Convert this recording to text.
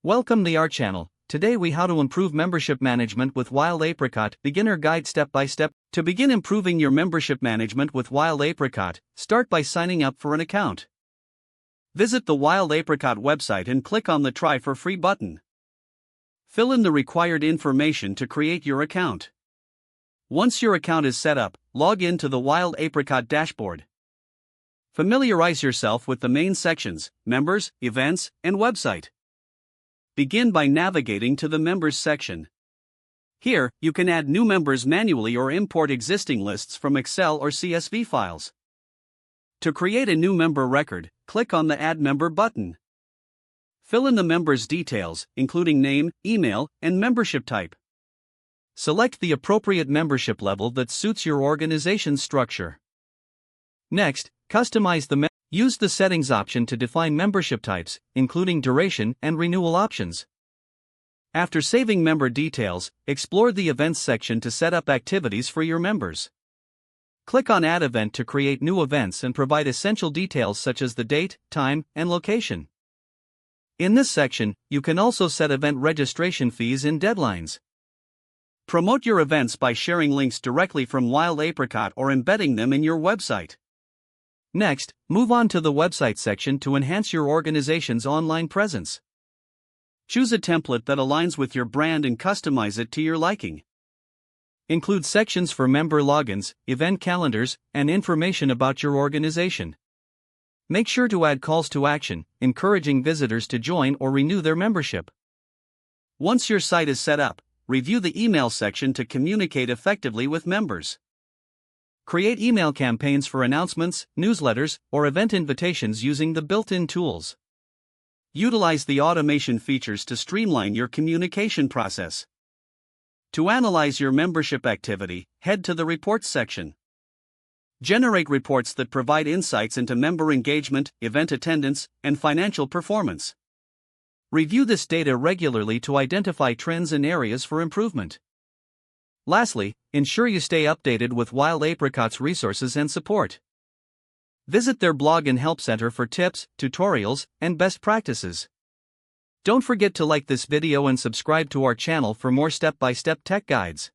Welcome to our channel. Today we how to improve membership management with Wild Apricot beginner guide step by step. To begin improving your membership management with Wild Apricot, start by signing up for an account. Visit the Wild Apricot website and click on the Try for Free button. Fill in the required information to create your account. Once your account is set up, log in to the Wild Apricot dashboard. Familiarize yourself with the main sections, members, events, and website. Begin by navigating to the Members section. Here, you can add new members manually or import existing lists from Excel or CSV files. To create a new member record, click on the Add Member button. Fill in the member's details, including name, email, and membership type. Select the appropriate membership level that suits your organization's structure. Next, customize the Use the Settings option to define membership types, including duration and renewal options. After saving member details, explore the Events section to set up activities for your members. Click on Add Event to create new events and provide essential details such as the date, time, and location. In this section, you can also set event registration fees and deadlines. Promote your events by sharing links directly from Wild Apricot or embedding them in your website. Next, move on to the Website section to enhance your organization's online presence. Choose a template that aligns with your brand and customize it to your liking. Include sections for member logins, event calendars, and information about your organization. Make sure to add calls to action, encouraging visitors to join or renew their membership. Once your site is set up, review the email section to communicate effectively with members. Create email campaigns for announcements, newsletters, or event invitations using the built-in tools. Utilize the automation features to streamline your communication process. To analyze your membership activity, head to the Reports section. Generate reports that provide insights into member engagement, event attendance, and financial performance. Review this data regularly to identify trends and areas for improvement. Lastly, ensure you stay updated with Wild Apricot's resources and support. Visit their blog and help center for tips, tutorials, and best practices. Don't forget to like this video and subscribe to our channel for more step-by-step tech guides.